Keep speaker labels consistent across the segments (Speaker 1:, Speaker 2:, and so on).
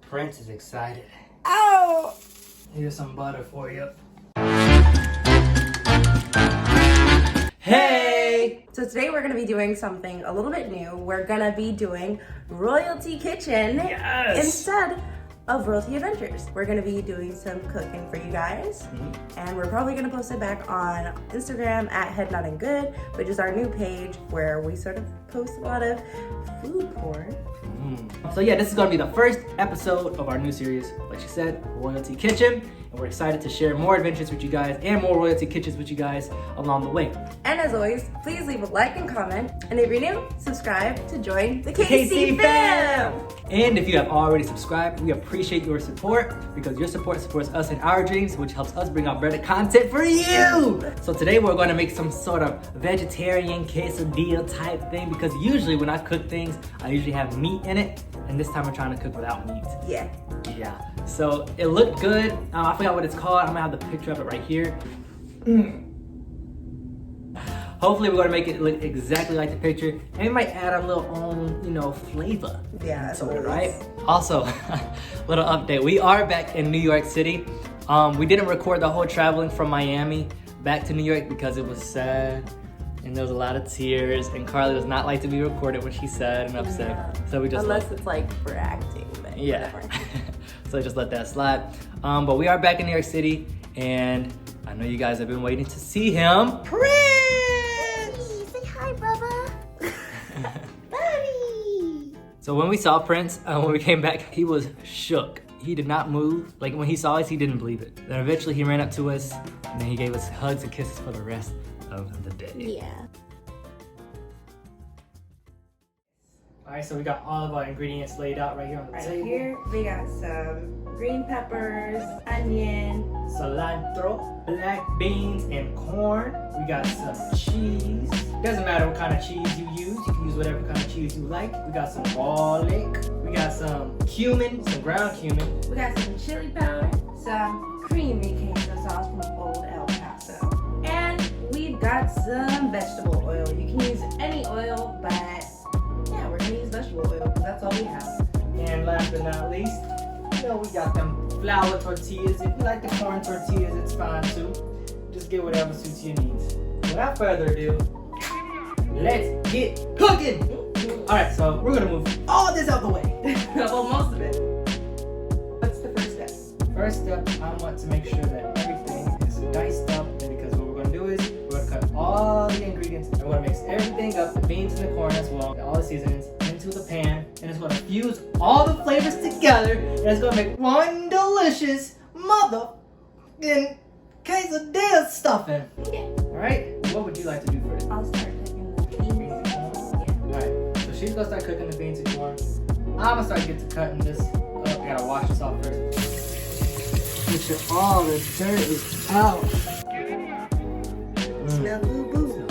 Speaker 1: Prince is excited.
Speaker 2: Oh!
Speaker 1: Here's some butter for you. Hey!
Speaker 2: So today we're gonna be doing something a little bit new. We're gonna be doing Royalty Kitchen instead of Royalty Adventures. We're gonna be doing some cooking for you guys, and we're probably gonna post it back on Instagram at Head Nodding Good, which is our new page where we sort of post a lot of food porn.
Speaker 1: So yeah, this is gonna be the first episode of our new series, like she said, Royalty Kitchen. And we're excited to share more adventures with you guys and more Royalty Kitchens with you guys along the way.
Speaker 2: And as always, please leave a like and comment. And if you're new, subscribe to join the KC fam.
Speaker 1: And if you have already subscribed, we appreciate your support because your support supports us in our dreams, which helps us bring out better content for you. So today we're going to make some sort of vegetarian quesadilla type thing because usually when I cook things, I usually have meat in it. And this time we're trying to cook without meat.
Speaker 2: Yeah.
Speaker 1: So it looked good. I forgot what it's called. I'm gonna have the picture of it right here. Hopefully we're gonna make it look exactly like the picture. And we might add our little own, flavor.
Speaker 2: Yeah,
Speaker 1: to it, right? Also, little update. We are back in New York City. We didn't record the whole traveling from Miami back to New York because it was sad. And there was a lot of tears, and Carla does not like to be recorded when she's sad and upset.
Speaker 2: Yeah.
Speaker 1: So we just
Speaker 2: unless it's like for acting, but
Speaker 1: yeah.
Speaker 2: whatever.
Speaker 1: So just let that slide. But we are back in New York City, and I know you guys have been waiting to see him.
Speaker 2: Prince! Say hi, Bubba. Buddy!
Speaker 1: So when we saw Prince, when we came back, he was shook. He did not move. Like when he saw us, he didn't believe it. Then eventually he ran up to us, and then he gave us hugs and kisses for the rest of the day.
Speaker 2: Yeah.
Speaker 1: Alright, so we got all of our ingredients laid out right here on the table.
Speaker 2: Here we got some green peppers, onion,
Speaker 1: Cilantro, black beans, and corn. We got some cheese. Doesn't matter what kind of cheese you use. You can use whatever kind of cheese you like. We got some garlic. We got some cumin, some ground cumin.
Speaker 2: we got some chili powder, some creamy queso sauce from Old El Paso, and we've got some vegetable oil. You can use any oil, but yeah, we're gonna use vegetable oil because that's all we have.
Speaker 1: And last but not least, we got them flour tortillas. If you like the corn tortillas, it's fine too. Just get whatever suits your needs. Without further ado, let's get cooking! Alright, so we're gonna move all this out the way.
Speaker 2: Well, most of it. What's the first step?
Speaker 1: First step, I want to make sure that everything is diced up, because what we're gonna do is we're gonna cut all the ingredients and we're gonna mix everything up, the beans and the corn as well, all the seasonings into the pan, and it's gonna fuse all the flavors together, and it's gonna make one delicious motherfucking quesadilla stuffing.
Speaker 2: Okay.
Speaker 1: Alright, what would you like to do first?
Speaker 2: I'll start cooking the beans.
Speaker 1: Alright, so she's gonna start cooking the beans and corn. I'm gonna start cutting this up. I gotta wash this off first. Make sure all the dirt is out.
Speaker 2: Smell boo-boo.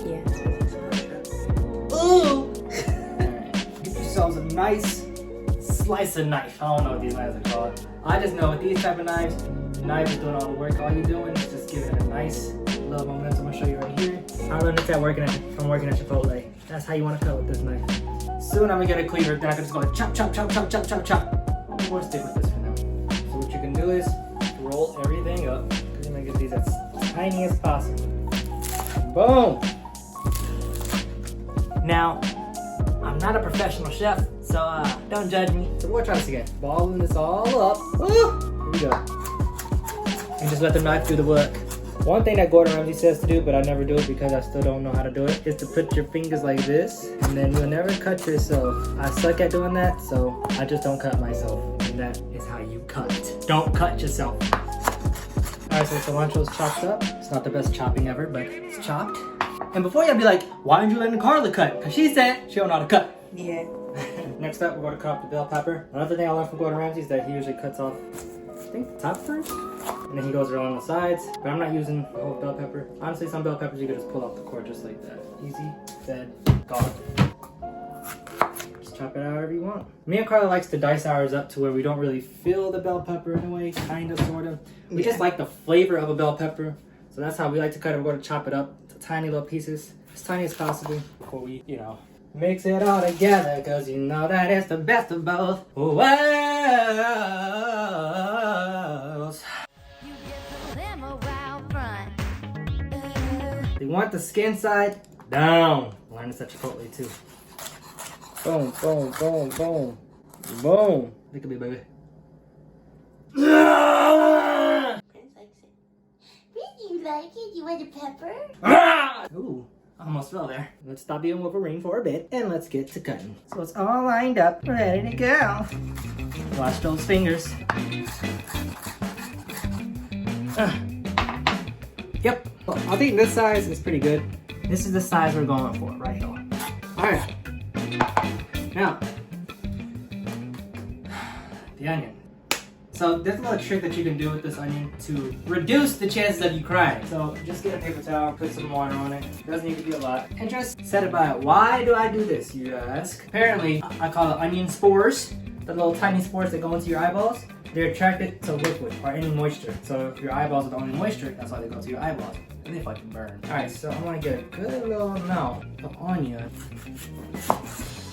Speaker 2: Yeah, it smells
Speaker 1: Ooh! Alright, get yourselves a nice slicer knife. I don't know what these knives are called. I just know with these type of knives, the knife is doing all the work. All you're doing is just giving it a nice little momentum. I'm gonna show you right here. I learned that from working at Chipotle. That's how you want to cut with this knife. Soon I'm gonna get a cleaver, then I can just go chop, chop, chop, chop, chop, chop, chop. We'll stick with this for now. So what you can do is roll everything up. Because you're gonna get these as tiny as possible. Boom! Now, I'm not a professional chef, so don't judge me. So we'll try this again. Balling this all up. Ooh, here we go. And just let the knife do the work. One thing that Gordon Ramsay says to do, but I never do it because I still don't know how to do it, is to put your fingers like this, and then you'll never cut yourself. I suck at doing that, so I just don't cut myself. And that is how you cut. Don't cut yourself. Alright, so cilantro's chopped up. It's not the best chopping ever, but it's chopped. And before y'all be like, why aren't you letting Carla cut? Because she said she don't know how to cut.
Speaker 2: Yeah.
Speaker 1: Next up, we're going to cut off the bell pepper. Another thing I learned from Gordon Ramsay is that he usually cuts off, I think, the top first. And then he goes around the sides. But I'm not using the whole bell pepper. Honestly, some bell peppers you can just pull off the core just like that. Easy, fed, gone. Just chop it out however you want. Me and Carla likes to dice ours up to where we don't really feel the bell pepper in a way, kind of, sort of. We just like the flavor of a bell pepper. So that's how we like to cut it. We're going to chop it up to tiny little pieces, as tiny as possible, before we, Mix it all together, cause you know that it's the best of both worlds. You want the skin side down. Learn such Chipotle too. Boom, boom, boom, boom, boom. Look at me, baby.
Speaker 3: You like it? You want a pepper?
Speaker 1: Ooh, almost fell there. Let's stop being Wolverine for a bit and let's get to cutting. So it's all lined up, ready to go. Watch those fingers. Yep. Well, I think this size is pretty good. This is the size we're going for right here. Alright. Now, the onion. So there's a little trick that you can do with this onion to reduce the chances of you crying. So just get a paper towel, put some water on it. Doesn't need to be a lot. And just set it by it. Why do I do this, you ask? Apparently, I call it onion spores. The little tiny spores that go into your eyeballs. They're attracted to liquid or any moisture. So if your eyeballs are the only moisture, that's why they go to your eyeballs. And they fucking burn. Alright, so I want to get a good little amount of onion.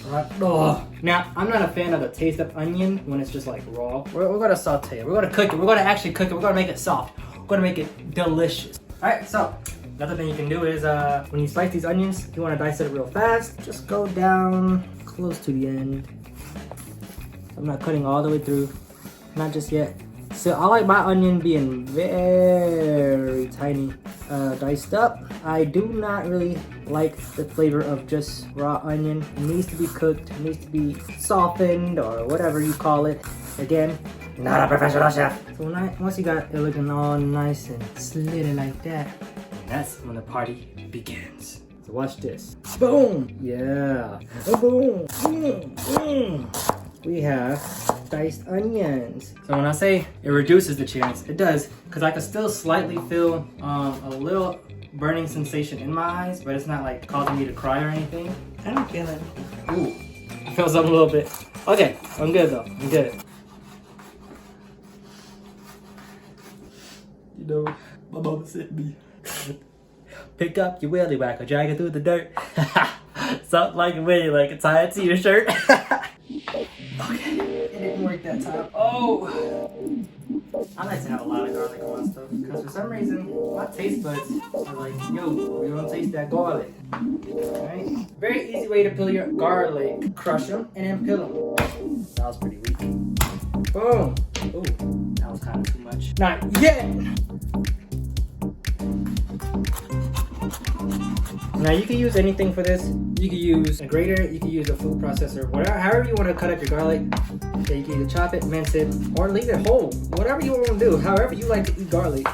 Speaker 1: Right. Oh. Now, I'm not a fan of the taste of onion when it's just like raw. We're gonna saute it. We're gonna cook it. We're gonna actually cook it. We're gonna make it soft. We're gonna make it delicious. Alright, so another thing you can do is when you slice these onions, if you wanna dice it real fast, just go down close to the end. I'm not cutting all the way through. Not just yet. So I like my onion being very tiny, diced up. I do not really like the flavor of just raw onion. It needs to be cooked, it needs to be softened or whatever you call it. Again, not a professional chef. So once you got it looking all nice and slitty like that, that's when the party begins. So watch this. Boom! Yeah. Boom! Boom! Boom! We have diced onions. So when I say it reduces the chance, it does, because I can still slightly feel a little burning sensation in my eyes, but it's not like causing me to cry or anything.
Speaker 2: I don't feel it.
Speaker 1: Ooh, I feel something a little bit. Okay, I'm good though, I'm good. You know, my mama said me, pick up your willy whacker, drag it through the dirt. Something like a willy, like a tie it to your shirt. Okay, it didn't work that time. Oh! I like to have a lot of garlic on my stuff because for some reason my taste buds are like, yo, we don't taste that garlic. Alright? Very easy way to peel your garlic. Crush them and then peel them. That was pretty weak. Boom! Ooh, that was kind of too much. Not yet! Now you can use anything for this. You can use a grater, you can use a food processor, whatever, however you want to cut up your garlic. Okay, you can either chop it, mince it, or leave it whole. Whatever you want to do, however you like to eat garlic,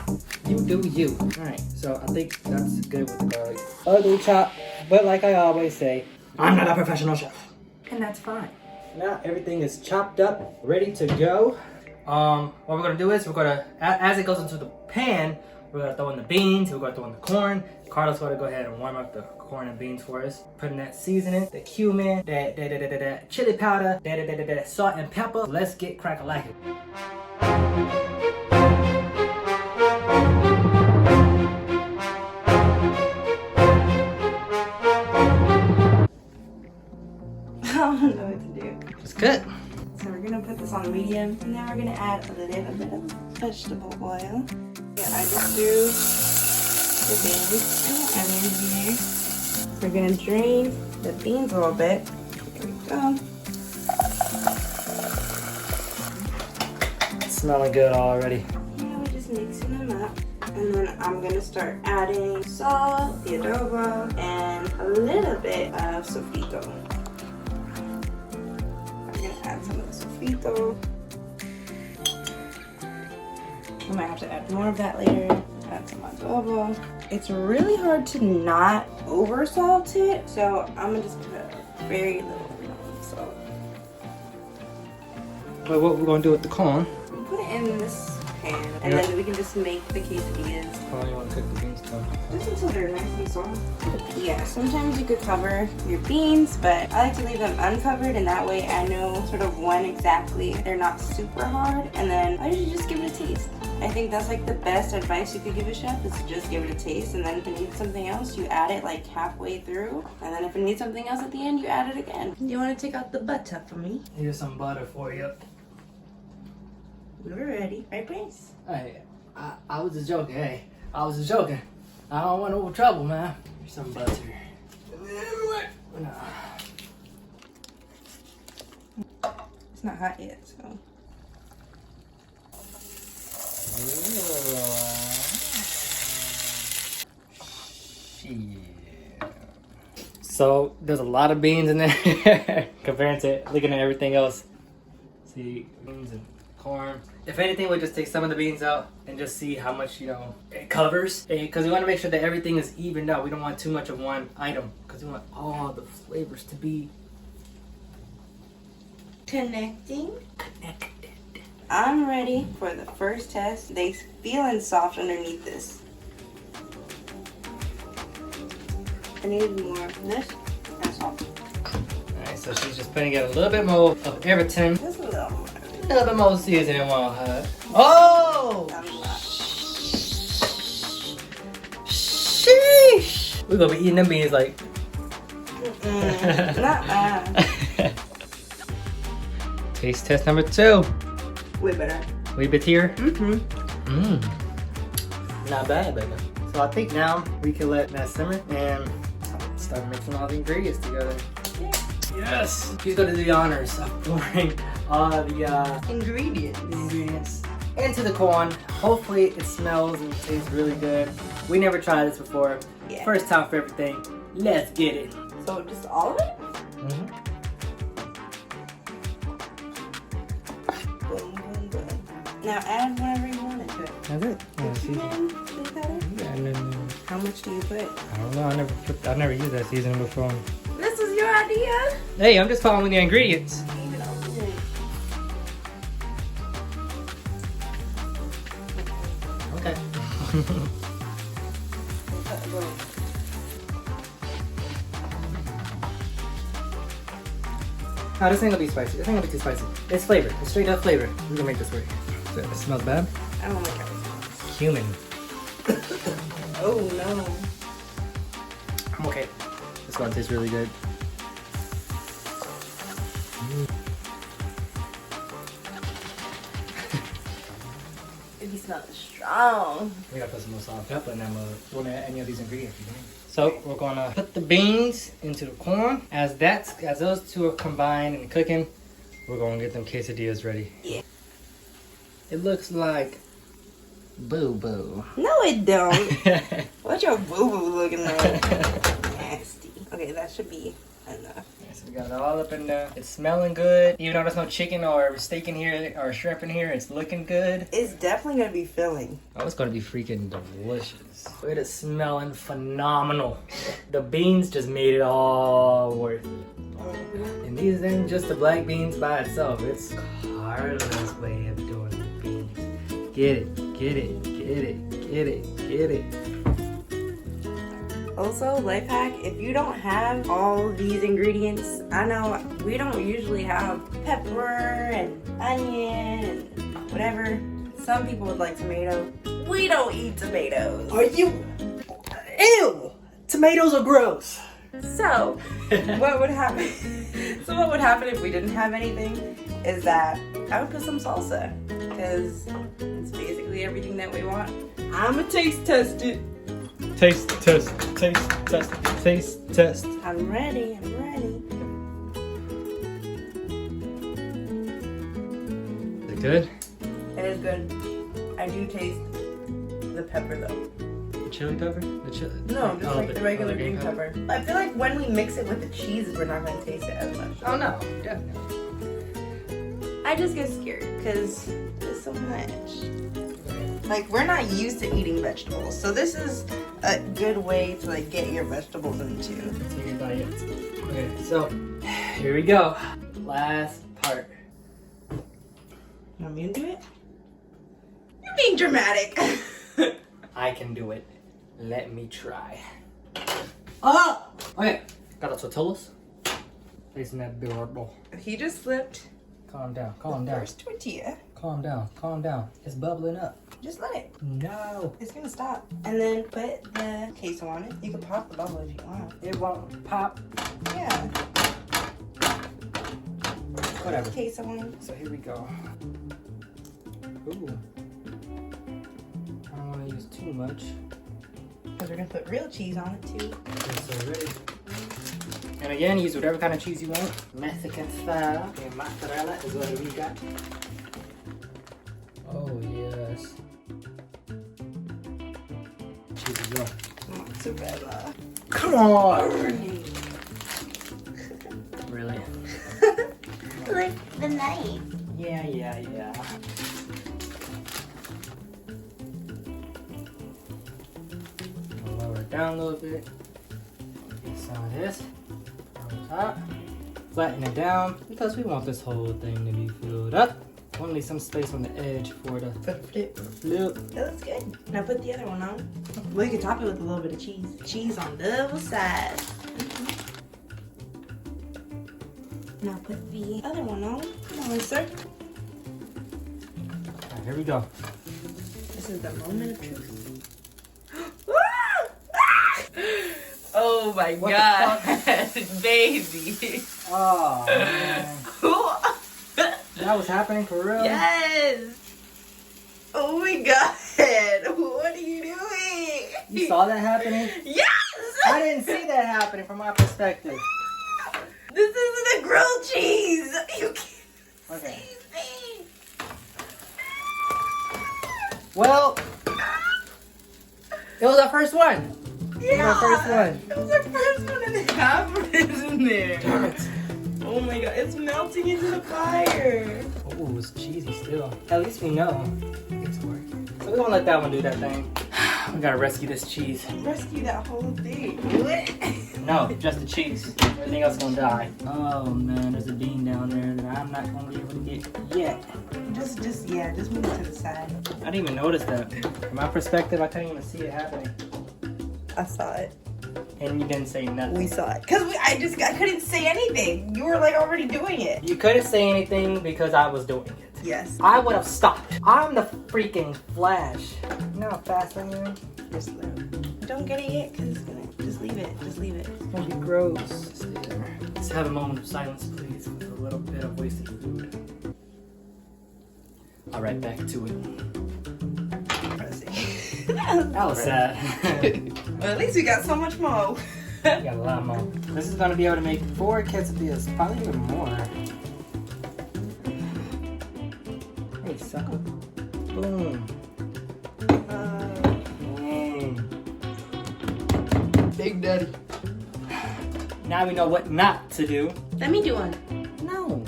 Speaker 1: you do you. Alright, so I think that's good with the garlic. Ugly chop, but like I always say, I'm not a professional chef. And that's fine. Now everything is chopped up, ready to go. What we're going to do is, we're going to, as it goes into the pan, we're going to throw in the beans, we're going to throw in the corn. Carla's going to go ahead and warm up the corn and beans for us. Putting that seasoning, the cumin, that chili powder, that salt and pepper. Let's get crack-a-lackin'.
Speaker 2: I don't know what to do.
Speaker 1: It's good.
Speaker 2: So we're gonna put this on medium, and then we're gonna add a little bit of vegetable oil. Yeah, I just threw the beans and the onions in there. We're gonna drain the beans a little bit. There we go.
Speaker 1: It's smelling good already.
Speaker 2: Yeah, we're just mixing them up. And then I'm gonna start adding salt, the adobo, and a little bit of sofrito. I'm gonna add some of the sofrito. I might have to add more of that later. Add some adobo. It's really hard to not over salt it, so I'm gonna just put very little salt.
Speaker 1: But what we're gonna do with the corn?
Speaker 2: We'll put it in this pan, and then we can just make the quesadillas.
Speaker 1: Oh, you want to cook the beans too?
Speaker 2: Just until they're nice and soft. Yeah, sometimes you could cover your beans, but I like to leave them uncovered, and that way I know sort of when exactly they're not super hard, and then I usually just give it a taste. I think that's like the best advice you could give a chef is to just give it a taste, and then if it needs something else, you add it like halfway through, and then if it needs something else at the end, you add it again. Do you want to take out the butter for me?
Speaker 1: Here's some butter for you.
Speaker 2: We were ready, right, Prince?
Speaker 1: Hey, I was just joking. Hey, I was just joking. I don't want no trouble, man. Here's some butter.
Speaker 2: It's not hot yet, so.
Speaker 1: So there's a lot of beans in there compared to looking at everything else. See, beans and corn. If anything, we'll just take some of the beans out and just see how much, you know, it covers. Because we want to make sure that everything is evened out. We don't want too much of one item because we want all the flavors to be
Speaker 2: Connected. I'm ready for the first test. They feeling soft underneath this. I need more of this and salt.
Speaker 1: Alright, so she's just putting in a little bit more of everything.
Speaker 2: Just a little more.
Speaker 1: A little bit more seasoning while hot. Oh! Sheesh! We're gonna be eating them beans like.
Speaker 2: Nuh-uh.
Speaker 1: Taste test number 2.
Speaker 2: Way better.
Speaker 1: Way bit here.
Speaker 2: Mm-hmm.
Speaker 1: Not bad, baby. So I think now we can let that simmer and start mixing all the ingredients together.
Speaker 2: Yeah.
Speaker 1: Yes! She's gonna do the honors of pouring all the
Speaker 2: Ingredients.
Speaker 1: into the corn. Hopefully it smells and tastes really good. We never tried this before.
Speaker 2: Yeah.
Speaker 1: First time for everything. Let's get it.
Speaker 2: So just all of it?
Speaker 1: Mm-hmm.
Speaker 2: Boom, boom, boom. Now add whatever you want into it.
Speaker 1: That's it. Yeah, and then,
Speaker 2: How much do you put?
Speaker 1: I don't know. I never used that seasoning before.
Speaker 2: This was your idea?
Speaker 1: Hey, I'm just following the ingredients. Okay. No, this ain't gonna be spicy. This ain't gonna be too spicy. It's flavored. It's straight up flavored. We're gonna make this work. It smells bad.
Speaker 2: I don't like how it smells.
Speaker 1: Cumin.
Speaker 2: Oh no.
Speaker 1: I'm okay. This one tastes really good.
Speaker 2: It smells strong.
Speaker 1: We gotta put some more salt and pepper in that mug. You wanna add any of these ingredients? So we're gonna put the beans into the corn. As those two are combined and cooking, we're gonna get them quesadillas ready.
Speaker 2: Yeah.
Speaker 1: It looks like boo-boo.
Speaker 2: No, it don't. What's your boo-boo looking like? Nasty. Okay, that should be enough.
Speaker 1: So we got it all up in there. It's smelling good. Even though there's no chicken or steak in here or shrimp in here, it's looking good.
Speaker 2: It's definitely gonna be filling.
Speaker 1: Oh, it's gonna be freaking delicious. It is smelling phenomenal. The beans just made it all worth it. And these ain't just the black beans by itself. It's Carla's way of doing the beans. Get it, get it, get it, get it, get it.
Speaker 2: Also, life hack, if you don't have all these ingredients, I know we don't usually have pepper and onion and whatever. Some people would like tomato. We don't eat tomatoes.
Speaker 1: Are you? Ew! Tomatoes are gross.
Speaker 2: So, what would happen? So what would happen if we didn't have anything is that I would put some salsa because it's basically everything that we want. I'ma taste test it.
Speaker 1: Taste test, taste test, taste test.
Speaker 2: I'm ready.
Speaker 1: Is it good?
Speaker 2: It is good. I do taste the pepper though.
Speaker 1: The chili pepper? The chili?
Speaker 2: No, just like the regular
Speaker 1: green
Speaker 2: green pepper. I feel like when we mix it with the cheese, we're not gonna taste it as much.
Speaker 1: Oh no, definitely.
Speaker 2: I just get scared because there's so much. Like, we're not used to eating vegetables, so this is a good way to like get your vegetables into.
Speaker 1: Your diet. Okay, so here we go. Last part.
Speaker 2: You want me to do it? You're being dramatic.
Speaker 1: I can do it. Let me try. Oh! Okay, got the tortillas. Placing that big hard bowl.
Speaker 2: He just flipped
Speaker 1: Calm down, calm down.
Speaker 2: First tortilla.
Speaker 1: Calm down, calm down. It's bubbling up.
Speaker 2: Just let it.
Speaker 1: No.
Speaker 2: It's gonna stop. And then put the queso on it. You can pop the bubble if you want.
Speaker 1: It won't pop.
Speaker 2: Yeah.
Speaker 1: Whatever.
Speaker 2: Queso on it.
Speaker 1: So here we go. Ooh. I don't want to use too much.
Speaker 2: Because we're gonna put real cheese on it too.
Speaker 1: Okay, so ready. And again, use whatever kind of cheese you want. Mexican style. And mozzarella is what we got. Oh, yes. Cheese as well.
Speaker 2: Mozzarella.
Speaker 1: Come on! Really?
Speaker 3: Like the knife.
Speaker 1: Yeah. I'll lower it down a little bit. Get some of this on top. Flatten it down because we want this whole thing to be filled up. Want to leave some space on the edge for the flip.
Speaker 2: That looks good. Now put the other one on. Well, you can top it with a little bit of cheese. Cheese on double sides. Now put the other one on. Come on, sir.
Speaker 1: Alright, here we go.
Speaker 2: This is the moment of truth. Oh my
Speaker 1: What
Speaker 2: god, baby.
Speaker 1: Oh man. That was happening for real?
Speaker 2: Yes. Oh my god. What are you doing?
Speaker 1: You saw that happening?
Speaker 2: Yes.
Speaker 1: I didn't see that happening from my perspective.
Speaker 2: This isn't a grilled cheese. You can't
Speaker 1: Okay.
Speaker 2: see me.
Speaker 1: Well, it was our first one.
Speaker 2: Yeah.
Speaker 1: Our first one.
Speaker 2: It was our first one and half of it is in there.
Speaker 1: Damn it.
Speaker 2: Oh my god, it's melting into the fire.
Speaker 1: Oh, it's cheesy still. At least we know it's working. So we're gonna let that one do that thing. We gotta rescue this cheese.
Speaker 2: Rescue that whole thing. Do it.
Speaker 1: No, just the cheese. Everything else gonna die. Oh man, there's a bean down there that I'm not gonna be able to get yet.
Speaker 2: Just move it to the side.
Speaker 1: I didn't even notice that. From my perspective, I couldn't even see it happening.
Speaker 2: I saw it.
Speaker 1: And you didn't say nothing.
Speaker 2: We saw it. Cause I couldn't say anything. You were like already doing it.
Speaker 1: You couldn't say anything because I was doing it.
Speaker 2: Yes.
Speaker 1: I would have stopped. I'm the freaking Flash. You know how fast I am?
Speaker 2: Just don't get it yet, cause it's gonna. Just leave it. Just leave it.
Speaker 1: It's gonna be gross. Stay there. Let's have a moment of silence, please, with a little bit of wasted food. Alright, back to it. That was sad.
Speaker 2: Well, at least we got so much more.
Speaker 1: We got a lot more. This is gonna be able to make 4 quesadillas, probably even more. Hey, sucker. Boom. Boom.
Speaker 2: Big Daddy.
Speaker 1: Now we know what not to do.
Speaker 2: Let me do one.
Speaker 1: No.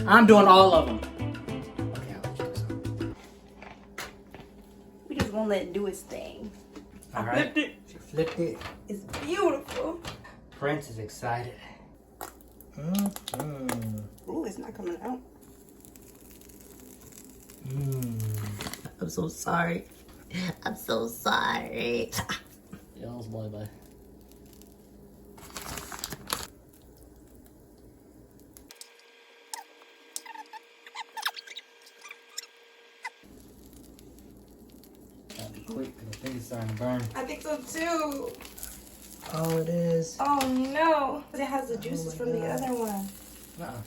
Speaker 1: I'm doing all of them. Okay, I'll let you do some.
Speaker 2: We just won't let it do its thing.
Speaker 1: All
Speaker 2: I
Speaker 1: right.
Speaker 2: flipped it.
Speaker 1: She flipped it.
Speaker 2: It's beautiful.
Speaker 1: Prince is excited.
Speaker 2: Ooh, it's not coming out.
Speaker 3: I'm so sorry. I'm so sorry.
Speaker 1: Yeah, that was bye-bye. Gotta be quick because I think it's starting to burn.
Speaker 2: I think so too.
Speaker 1: Oh, it is.
Speaker 2: Oh no. It has the juices
Speaker 1: my
Speaker 2: from the
Speaker 1: God.
Speaker 2: other one.
Speaker 1: Uh-uh.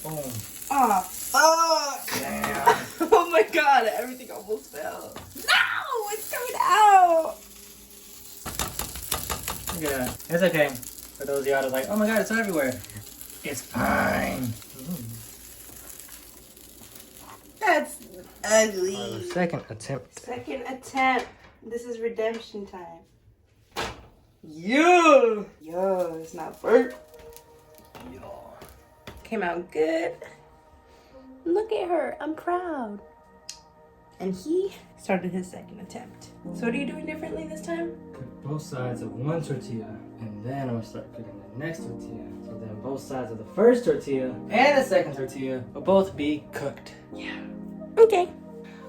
Speaker 1: Boom.
Speaker 2: Oh, fuck.
Speaker 1: Damn.
Speaker 2: Oh my god, everything almost fell. No, it's coming out.
Speaker 1: Look at that. It's okay. For those of y'all that's like, oh my god, it's everywhere. It's fine.
Speaker 2: That's ugly.
Speaker 1: Second attempt.
Speaker 2: Second attempt. This is redemption time. Yeah. Yo, it's not burnt. Came out good. Look at her. I'm proud. And he started his second attempt. So what are you doing differently this time?
Speaker 1: Cook both sides of one tortilla, and then I'm gonna start cooking the next tortilla. So then both sides of the first tortilla and the second tortilla will both be cooked.
Speaker 2: Yeah. Okay.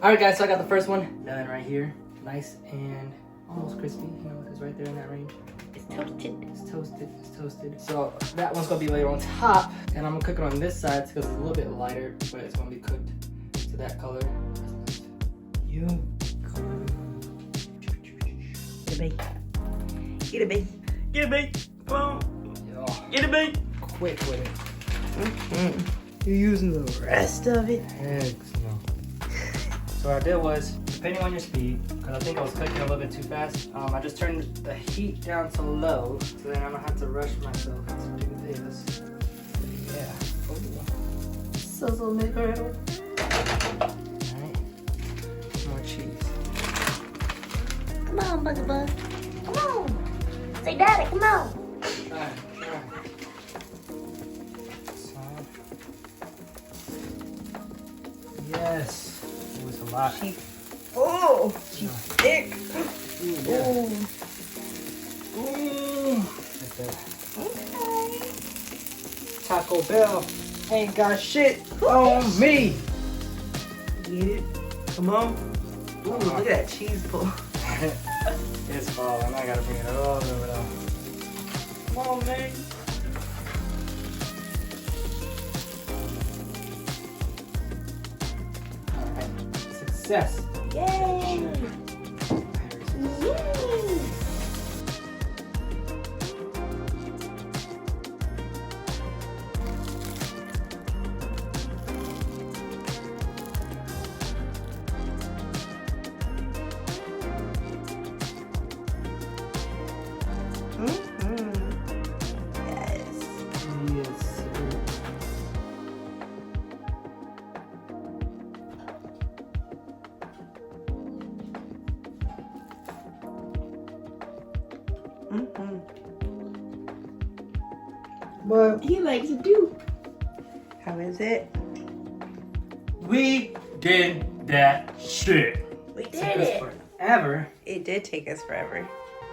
Speaker 1: Alright guys, so I got the first one done right here. Nice and almost crispy, you know, it's right there in that range. It's
Speaker 3: toasted.
Speaker 1: It's toasted. It's toasted. So that one's gonna be later on top, and I'm gonna cook it on this side because it's a little bit lighter, but it's gonna be cooked to that color. You.
Speaker 2: Get a bait. Get a bait. Get a bait. Come on.
Speaker 1: Yeah.
Speaker 2: Get a bait.
Speaker 1: Quick with it.
Speaker 2: You're using the rest of it.
Speaker 1: Heck no. So what I did was, depending on your speed, because I think I was cooking a little bit too fast, I just turned the heat down to low, so then I don't have to rush myself to do this. Yeah. Oh. Sizzle me, girl. Alright. More cheese.
Speaker 3: Come on, Bugabug. Come on. Say daddy, come on.
Speaker 1: Alright. Yes. It was a lot.
Speaker 2: She's thick.
Speaker 1: Ooh, yeah. Ooh. Like that.
Speaker 2: Okay.
Speaker 1: Taco Bell ain't got shit on me.
Speaker 2: Get it? Come on. Ooh, look at that cheese pull.
Speaker 1: It's falling. I gotta bring it all the way down. Come on, man. Alright. Success.
Speaker 2: Yay! Yes.
Speaker 1: Yes. But
Speaker 2: He likes it too. How is it?
Speaker 1: we did that shit.
Speaker 2: We
Speaker 1: Took
Speaker 2: did
Speaker 1: us
Speaker 2: it.
Speaker 1: forever.
Speaker 2: It did take us forever.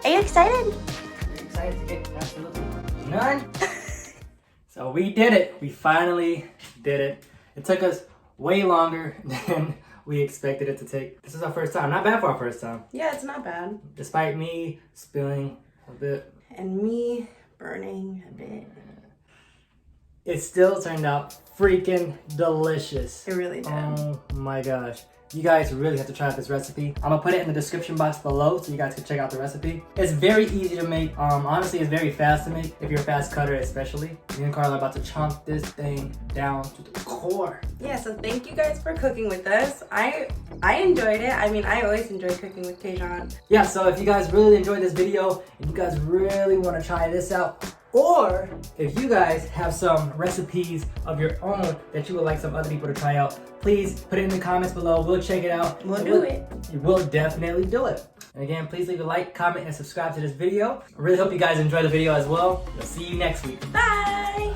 Speaker 3: Are you excited?
Speaker 1: Very excited to get absolutely none. So we did it. We finally did it. It took us way longer than we expected it to take. This is our first time. Not bad for our first time.
Speaker 2: Yeah, it's not bad.
Speaker 1: Despite me spilling a bit,
Speaker 2: And me burning a bit.
Speaker 1: it still turned out freaking delicious.
Speaker 2: It really did.
Speaker 1: Oh my gosh. You guys really have to try out this recipe. I'm gonna put it in the description box below so you guys can check out the recipe. It's very easy to make. Honestly, it's very fast to make if you're a fast cutter especially. Me and Carla are about to chomp this thing down to the core.
Speaker 2: Yeah, so thank you guys for cooking with us. I enjoyed it. I mean, I always enjoy cooking with Kjawn.
Speaker 1: Yeah, so if you guys really enjoyed this video and you guys really want to try this out, or if you guys have some recipes of your own that you would like some other people to try out, please put it in the comments below. We'll check it out.
Speaker 2: We'll do it.
Speaker 1: We'll definitely do it. And again, please leave a like, comment, and subscribe to this video. I really hope you guys enjoy the video as well. We'll see you next week.
Speaker 2: Bye!